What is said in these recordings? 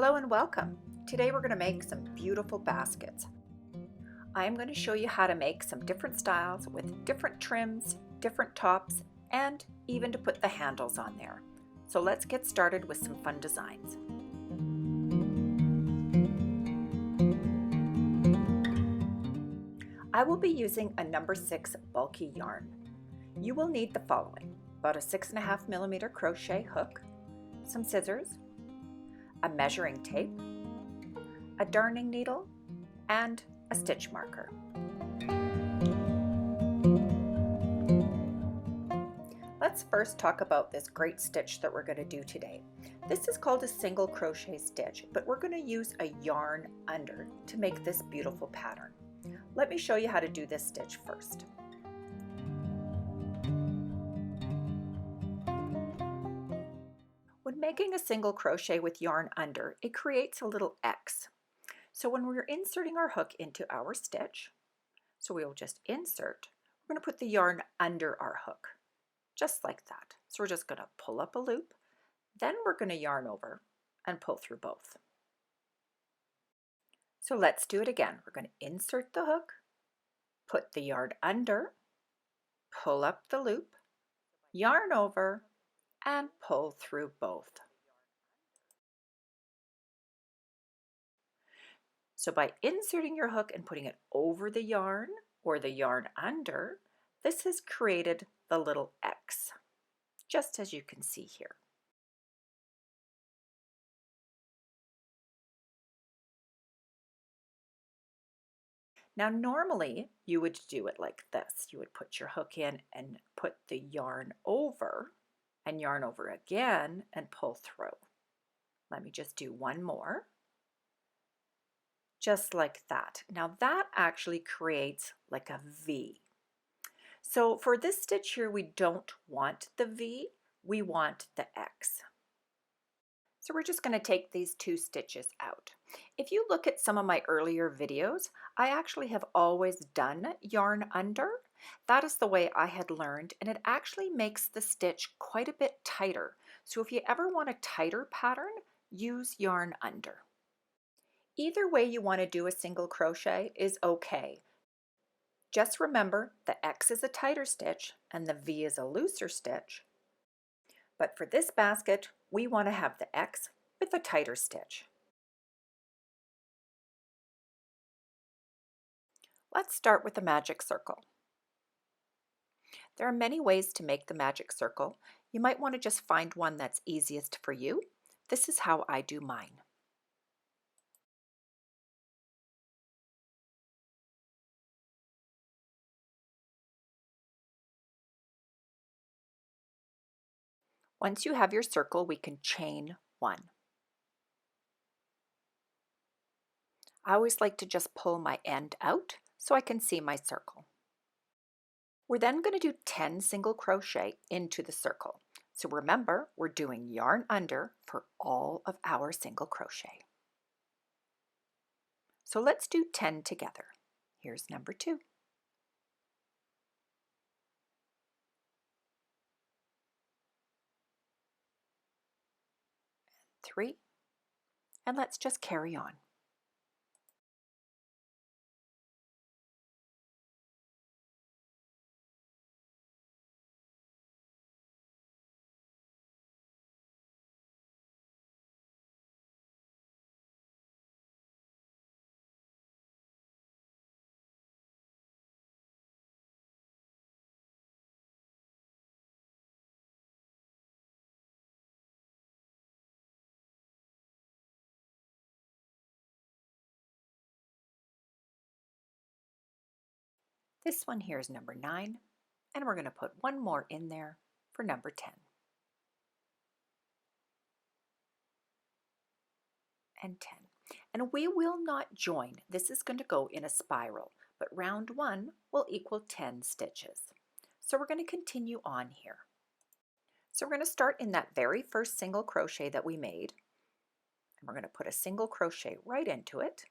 Hello and welcome. Today we're going to make some beautiful baskets. I'm going to show you how to make some different styles with different trims, different tops, and even to put the handles on there. So let's get started with some fun designs. I will be using a number 6 bulky yarn. You will need the following: about a 6.5mm crochet hook, some scissors, a measuring tape, a darning needle, and a stitch marker. Let's first talk about this great stitch that we're going to do today. This is called a single crochet stitch, but we're going to use a yarn under to make this beautiful pattern. Let me show you how to do this stitch first. When making a single crochet with yarn under, it creates a little X. So when we're inserting our hook into our stitch, so we will just insert, we're going to put the yarn under our hook, just like that. So we're just going to pull up a loop, then we're going to yarn over and pull through both. So let's do it again. We're going to insert the hook, put the yarn under, pull up the loop, yarn over, and pull through both. So by inserting your hook and putting it over the yarn or the yarn under, this has created the little X, just as you can see here. Now normally you would do it like this. You would put your hook in and put the yarn over and yarn over again and pull through. Let me just do one more. Just like that. Now that actually creates like a V. So for this stitch here, we don't want the V, we want the X. So we're just going to take these two stitches out. If you look at some of my earlier videos, I actually have always done yarn under. That is the way I had learned, and it actually makes the stitch quite a bit tighter. So if you ever want a tighter pattern, use yarn under. Either way you want to do a single crochet is okay. Just remember the X is a tighter stitch and the V is a looser stitch. But for this basket, we want to have the X with a tighter stitch. Let's start with the magic circle. There are many ways to make the magic circle. You might want to just find one that's easiest for you. This is how I do mine. Once you have your circle, we can chain one. I always like to just pull my end out so I can see my circle. We're then going to do 10 single crochet into the circle. So remember, we're doing yarn under for all of our single crochet. So let's do 10 together. Here's number 2. 3, and let's just carry on. This one here is number 9, and we're going to put one more in there for number 10. And 10. And we will not join. This is going to go in a spiral, but round 1 will equal 10 stitches. So we're going to continue on here. So we're going to start in that very first single crochet that we made, and we're going to put a single crochet right into it.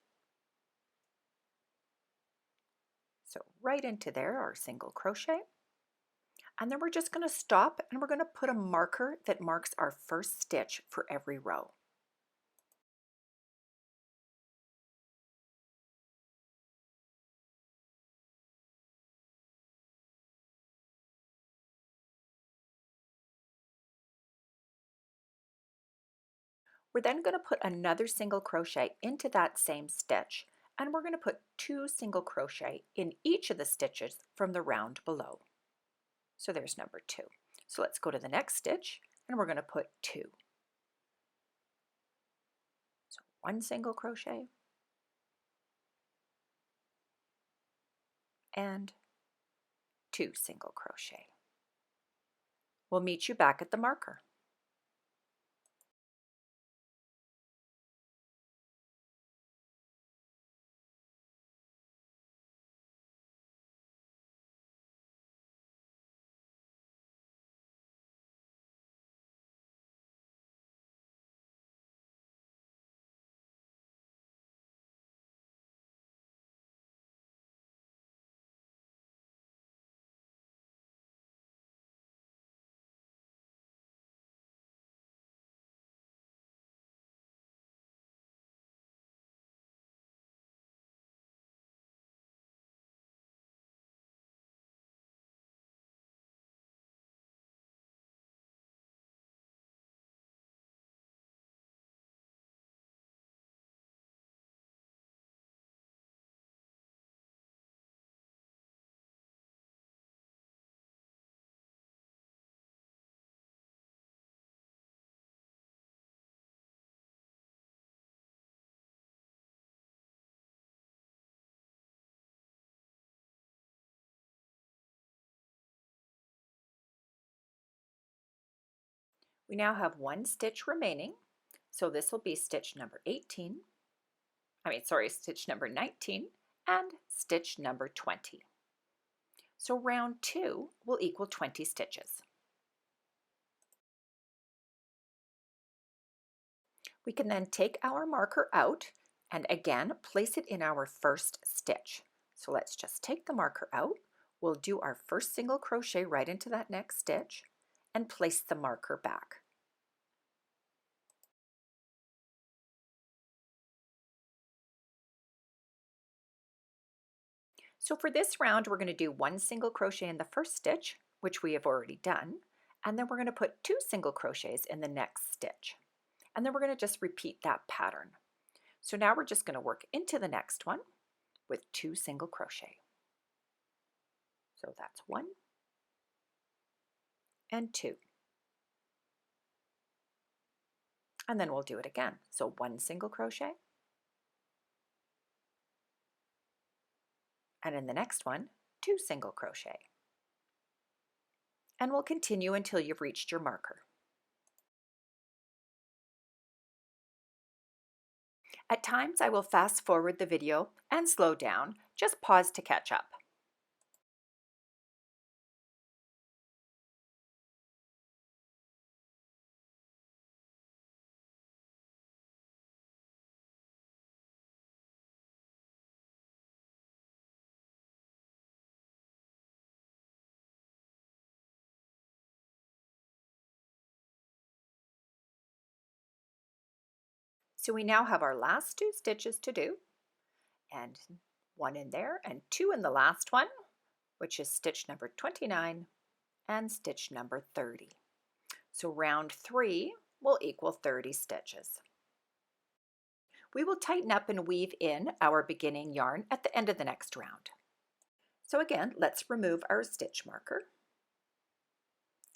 So right into there, our single crochet. And then we're just going to stop and we're going to put a marker that marks our first stitch for every row. We're then going to put another single crochet into that same stitch, and we're going to put 2 single crochet in each of the stitches from the round below. So there's number 2. So let's go to the next stitch, and we're going to put 2. So 1 single crochet and 2 single crochet. We'll meet you back at the marker. We now have 1 stitch remaining, so this will be stitch number 18, stitch number 19 and stitch number 20. So round 2 will equal 20 stitches. We can then take our marker out and again place it in our first stitch. So let's just take the marker out. We'll do our first single crochet right into that next stitch and place the marker back. So for this round, we're going to do 1 single crochet in the first stitch, which we have already done, and then we're going to put 2 single crochets in the next stitch. And then we're going to just repeat that pattern. So now we're just going to work into the next one with 2 single crochet. So that's 1 and 2. And then we'll do it again. So 1 single crochet, and in the next one, 2 single crochet. And we'll continue until you've reached your marker. At times I will fast forward the video and slow down, just pause to catch up. So we now have our last 2 stitches to do, and 1 in there and 2 in the last one, which is stitch number 29 and stitch number 30. So round 3 will equal 30 stitches. We will tighten up and weave in our beginning yarn at the end of the next round. So again, let's remove our stitch marker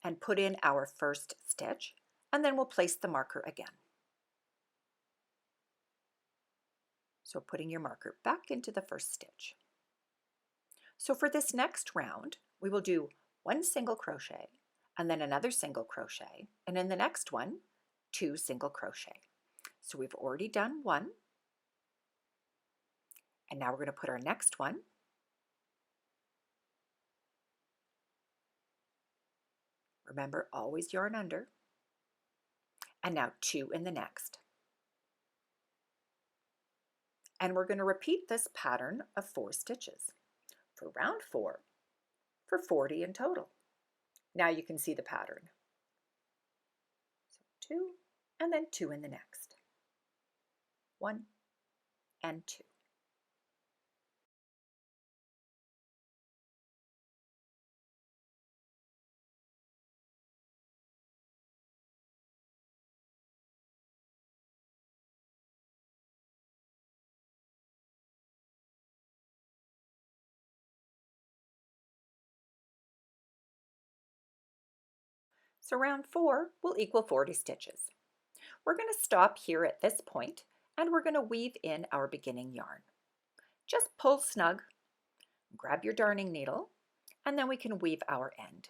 and put in our first stitch, and then we'll place the marker again. So putting your marker back into the first stitch. So for this next round, we will do 1 single crochet and then another single crochet, and in the next one, 2 single crochet. So we've already done 1, and now we're going to put our next one. Remember, always yarn under. And now 2 in the next. And we're going to repeat this pattern of 4 stitches for round 4 for 40 in total. Now you can see the pattern. So 2 and then 2 in the next. 1 and 2. So round 4 will equal 40 stitches. We're going to stop here at this point and we're going to weave in our beginning yarn. Just pull snug, grab your darning needle, and then we can weave our end.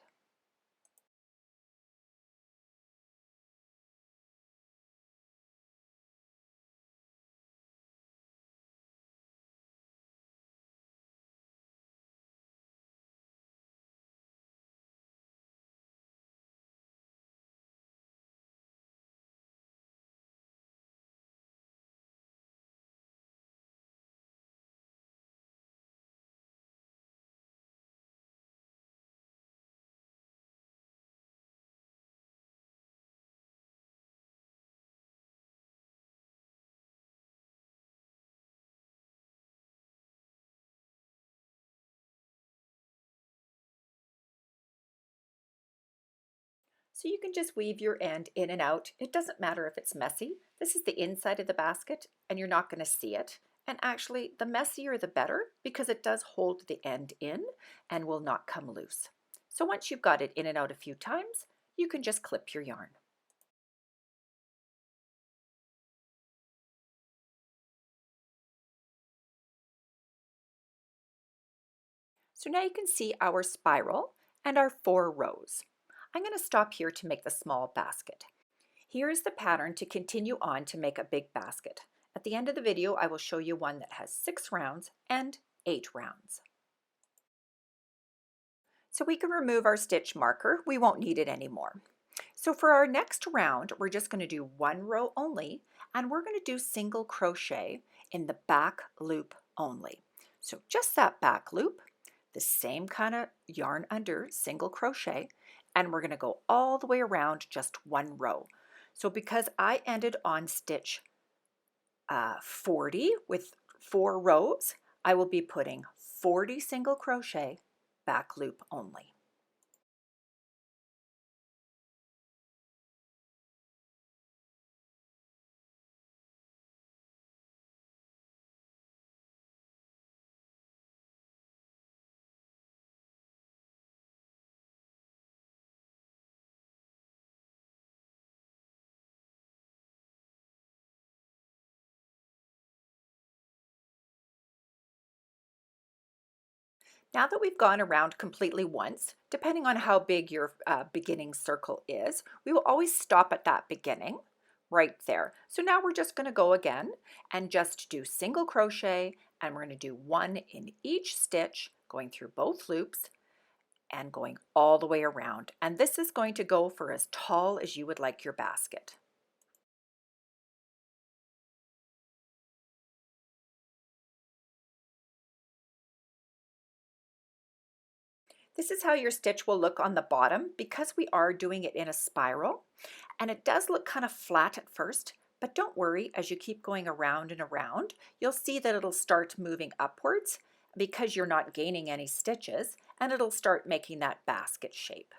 So you can just weave your end in and out. It doesn't matter if it's messy. This is the inside of the basket and you're not going to see it. And actually the messier the better because it does hold the end in and will not come loose. So once you've got it in and out a few times, you can just clip your yarn. So now you can see our spiral and our 4 rows. I'm going to stop here to make the small basket. Here is the pattern to continue on to make a big basket. At the end of the video, I will show you one that has 6 rounds and 8 rounds. So we can remove our stitch marker. We won't need it anymore. So for our next round, we're just going to do 1 row only, and we're going to do single crochet in the back loop only. So just that back loop, the same kind of yarn under single crochet, and we're going to go all the way around just 1 row. So because I ended on stitch 40 with 4 rows, I will be putting 40 single crochet back loop only. Now that we've gone around completely once, depending on how big your beginning circle is, we will always stop at that beginning right there. So now we're just going to go again and just do single crochet, and we're going to do 1 in each stitch, going through both loops and going all the way around. And this is going to go for as tall as you would like your basket. This is how your stitch will look on the bottom because we are doing it in a spiral, and it does look kind of flat at first, but don't worry, as you keep going around and around, you'll see that it'll start moving upwards because you're not gaining any stitches, and it'll start making that basket shape.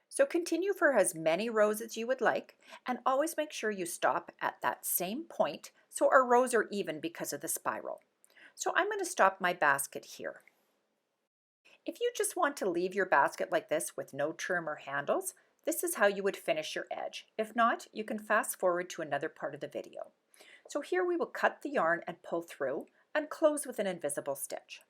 So continue for as many rows as you would like, and always make sure you stop at that same point so our rows are even because of the spiral. So I'm going to stop my basket here. If you just want to leave your basket like this with no trim or handles, this is how you would finish your edge. If not, you can fast forward to another part of the video. So here we will cut the yarn and pull through and close with an invisible stitch.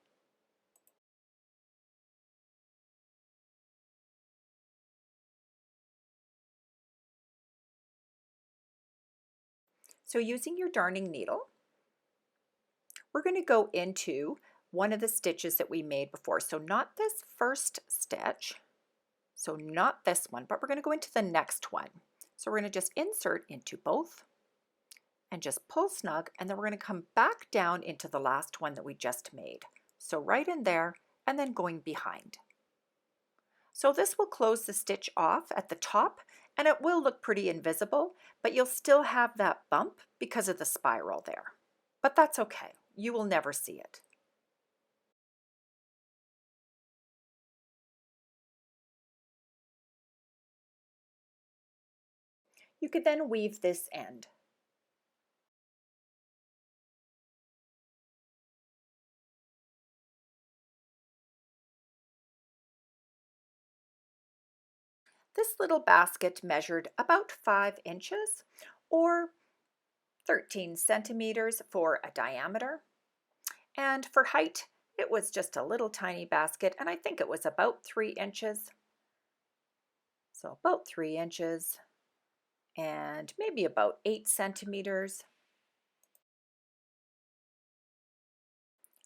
So using your darning needle, we're going to go into one of the stitches that we made before. So not this first stitch, so not this one, but we're going to go into the next one. So we're going to just insert into both and just pull snug, and then we're going to come back down into the last one that we just made. So right in there and then going behind. So this will close the stitch off at the top, and it will look pretty invisible, but you'll still have that bump because of the spiral there. But that's okay. You will never see it. You could then weave this end. This little basket measured about 5 inches or 13 centimeters for a diameter. And for height, it was just a little tiny basket, and I think it was about 3 inches. So about 3 inches and maybe about 8 centimeters.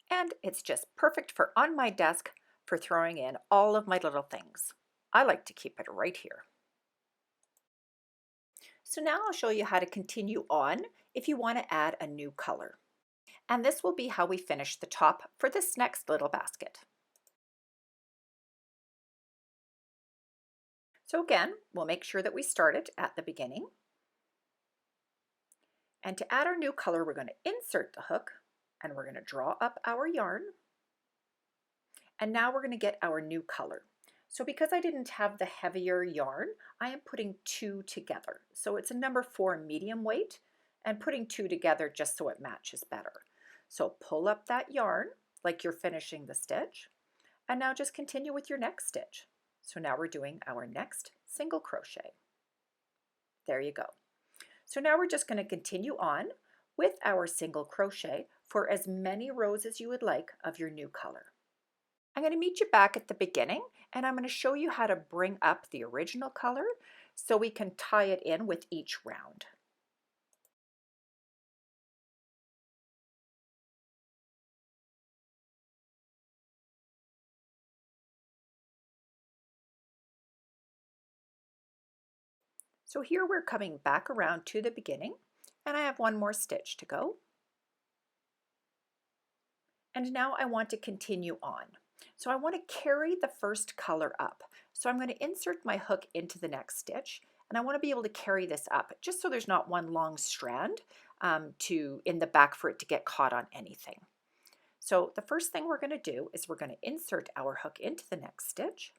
And it's just perfect for on my desk for throwing in all of my little things. I like to keep it right here. So now I'll show you how to continue on if you want to add a new color. And this will be how we finish the top for this next little basket. So again, we'll make sure that we start it at the beginning. And to add our new color, we're going to insert the hook and we're going to draw up our yarn. And now we're going to get our new color. So because I didn't have the heavier yarn, I am putting 2 together. So it's a number 4 medium weight and putting 2 together just so it matches better. So pull up that yarn like you're finishing the stitch, and now just continue with your next stitch. So now we're doing our next single crochet. There you go. So now we're just going to continue on with our single crochet for as many rows as you would like of your new color. I'm going to meet you back at the beginning, and I'm going to show you how to bring up the original color so we can tie it in with each round. So here we're coming back around to the beginning, and I have one more stitch to go. And now I want to continue on. So I want to carry the first color up. So I'm going to insert my hook into the next stitch, and I want to be able to carry this up just so there's not one long strand in the back for it to get caught on anything. So the first thing we're going to do is we're going to insert our hook into the next stitch,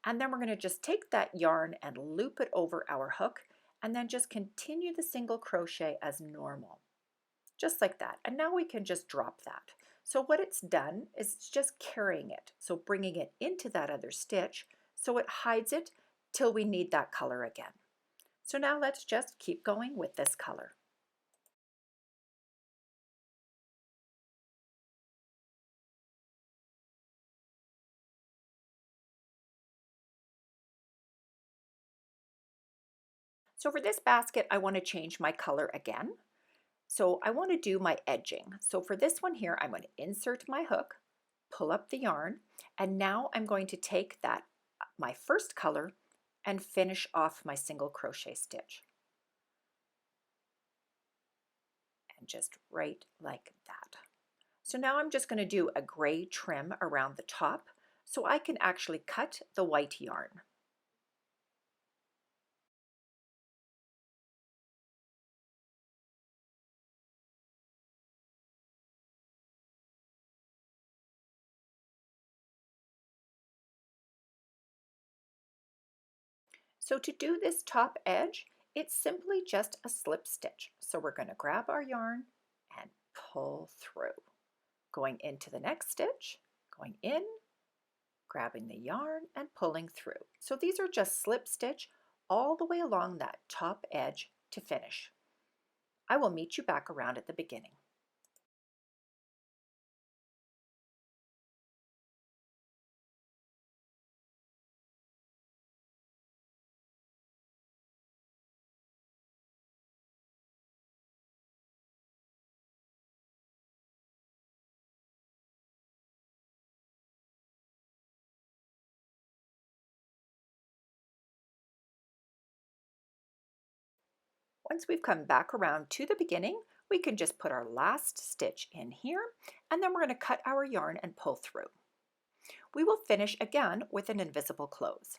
and then we're going to just take that yarn and loop it over our hook, and then just continue the single crochet as normal. Just like that. And now we can just drop that. So what it's done is it's just carrying it. So bringing it into that other stitch so it hides it till we need that color again. So now let's just keep going with this color. So for this basket, I want to change my color again. So I want to do my edging. So for this one here, I'm going to insert my hook, pull up the yarn, and now I'm going to take my first color and finish off my single crochet stitch. And just right like that. So now I'm just going to do a gray trim around the top so I can actually cut the white yarn. So to do this top edge, it's simply just a slip stitch. So we're going to grab our yarn and pull through. Going into the next stitch, going in, grabbing the yarn and pulling through. So these are just slip stitch all the way along that top edge to finish. I will meet you back around at the beginning. Once we've come back around to the beginning, we can just put our last stitch in here, and then we're going to cut our yarn and pull through. We will finish again with an invisible close.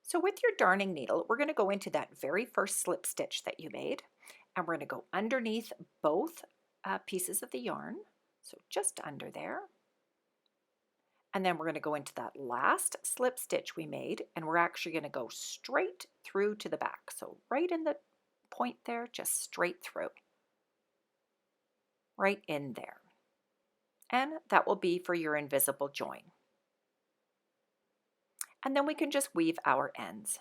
So with your darning needle, we're going to go into that very first slip stitch that you made, and we're going to go underneath both pieces of the yarn, so just under there. And then we're going to go into that last slip stitch we made, and we're actually going to go straight through to the back. So right in the point there, just straight through, right in there. And that will be for your invisible join. And then we can just weave our ends.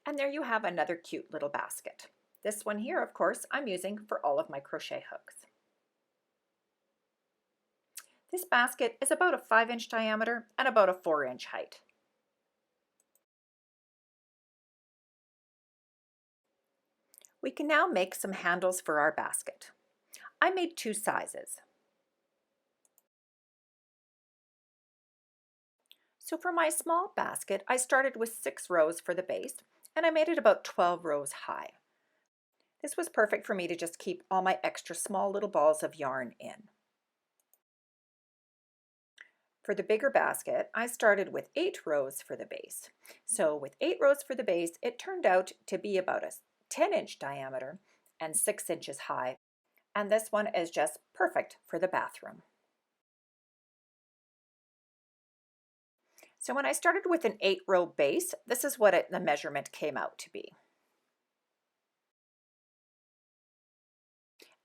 And there you have another cute little basket. This one here, of course, I'm using for all of my crochet hooks. This basket is about a 5-inch diameter and about a 4-inch height. We can now make some handles for our basket. I made 2 sizes. So for my small basket, I started with 6 rows for the base, and I made it about 12 rows high. This was perfect for me to just keep all my extra small little balls of yarn in. For the bigger basket, I started with 8 rows for the base. So with 8 rows for the base, it turned out to be about a 10-inch diameter and 6 inches high. And this one is just perfect for the bathroom. So when I started with an 8-row base, this is what the measurement came out to be.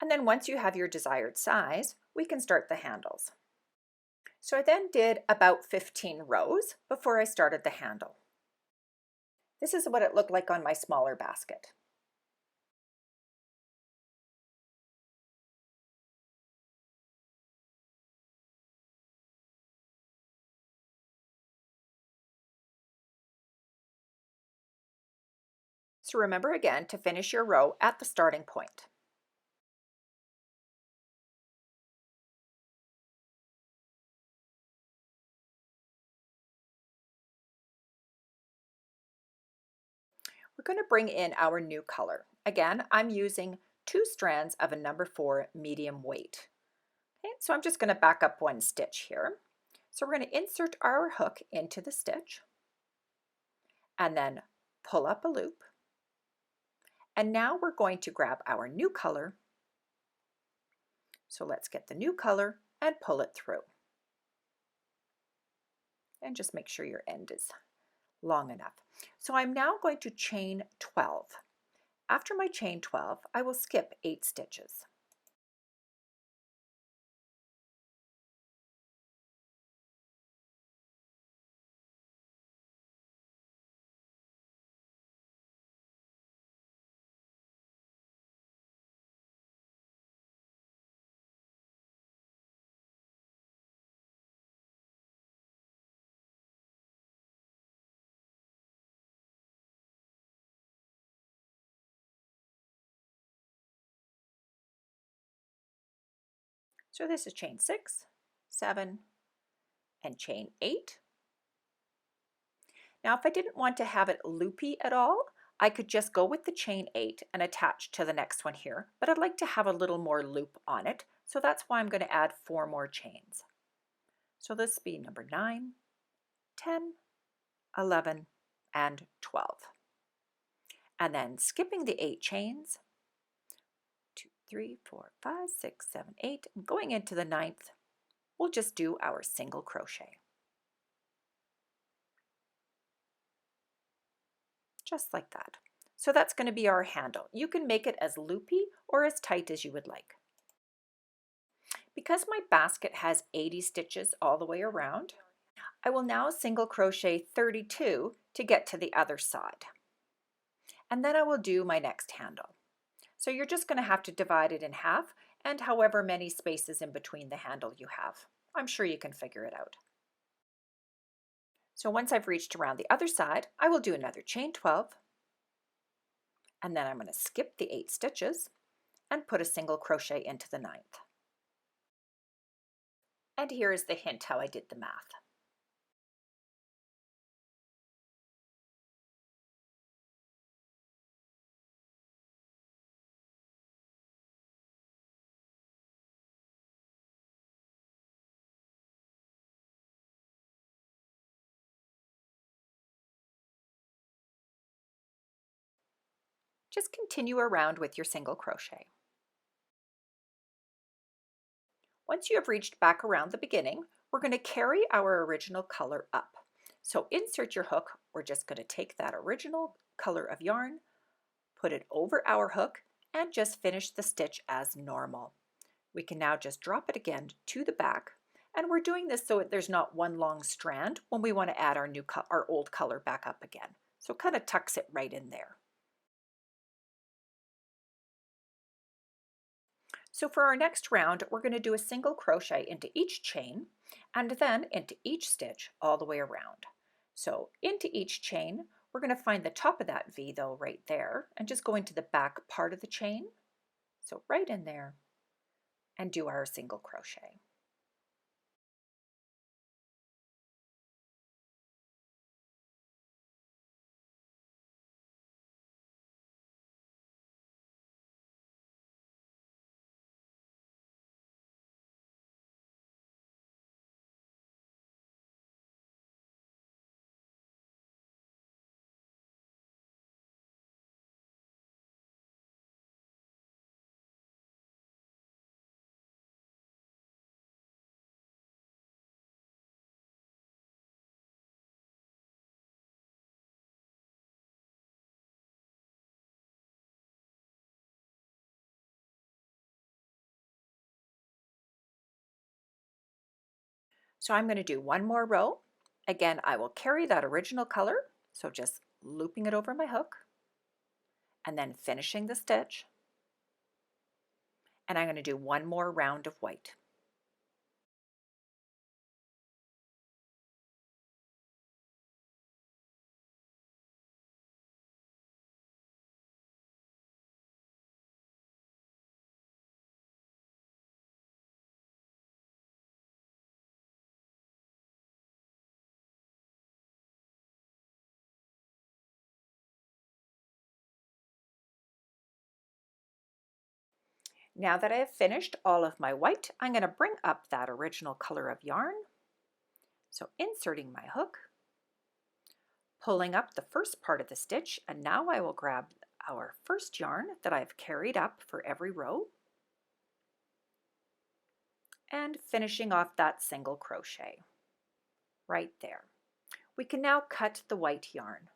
And then once you have your desired size, we can start the handles. So I then did about 15 rows before I started the handle. This is what it looked like on my smaller basket. So remember again to finish your row at the starting point. We're going to bring in our new color. Again, I'm using 2 strands of a number 4 medium weight. Okay, so I'm just going to back up 1 stitch here. So we're going to insert our hook into the stitch and then pull up a loop. And now we're going to grab our new color. So let's get the new color and pull it through. And just make sure your end is long enough. So I'm now going to chain 12. After my chain 12, I will skip 8 stitches. So this is chain 6, 7, and chain 8. Now if I didn't want to have it loopy at all, I could just go with the chain 8 and attach to the next one here, but I'd like to have a little more loop on it, so that's why I'm going to add 4 more chains. So this will be number 9, 10, 11, and 12. And then skipping the 8 chains, 2, 3, 4, 5, 6, 7, 8, and going into the 9th, we'll just do our single crochet. Just like that. So that's going to be our handle. You can make it as loopy or as tight as you would like. Because my basket has 80 stitches all the way around, I will now single crochet 32 to get to the other side. And then I will do my next handle. So you're just going to have to divide it in half and however many spaces in between the handle you have. I'm sure you can figure it out. So once I've reached around the other side, I will do another chain 12, and then I'm going to skip the 8 stitches and put a single crochet into the 9th. And here is the hint how I did the math. Just continue around with your single crochet. Once you have reached back around the beginning, we're going to carry our original color up. So insert your hook. We're just going to take that original color of yarn, put it over our hook, and just finish the stitch as normal. We can now just drop it again to the back, and we're doing this so there's not one long strand when we want to add our old color back up again. So it kind of tucks it right in there. So for our next round, we're going to do a single crochet into each chain and then into each stitch all the way around. So into each chain, we're going to find the top of that V though right there and just go into the back part of the chain. So right in there and do our single crochet. So I'm going to do one more row. Again, I will carry that original color, so just looping it over my hook and then finishing the stitch. And I'm going to do one more round of white. Now that I have finished all of my white, I'm going to bring up that original color of yarn. So inserting my hook, pulling up the first part of the stitch, and now I will grab our first yarn that I've carried up for every row and finishing off that single crochet right there. We can now cut the white yarn.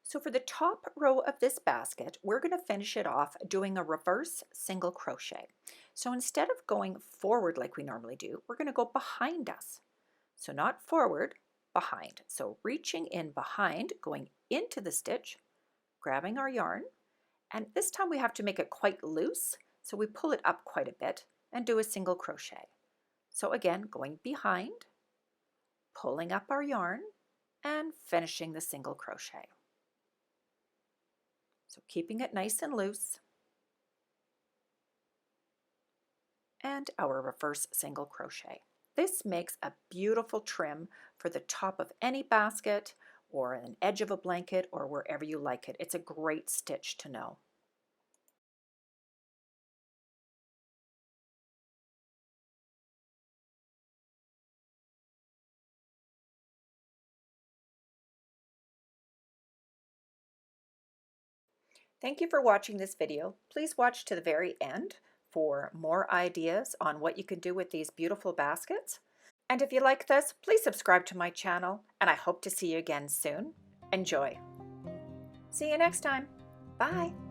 So for the top row of this basket, we're going to finish it off doing a reverse single crochet. So instead of going forward like we normally do, we're going to go behind us. So not forward, behind. So reaching in behind, going into the stitch, grabbing our yarn, and this time we have to make it quite loose, so we pull it up quite a bit and do a single crochet. So again, going behind, pulling up our yarn, and finishing the single crochet. So keeping it nice and loose, and our reverse single crochet. This makes a beautiful trim for the top of any basket or an edge of a blanket or wherever you like it. It's a great stitch to know. Thank you for watching this video. Please watch to the very end for more ideas on what you can do with these beautiful baskets. And if you like this, please subscribe to my channel, and I hope to see you again soon. Enjoy! See you next time. Bye!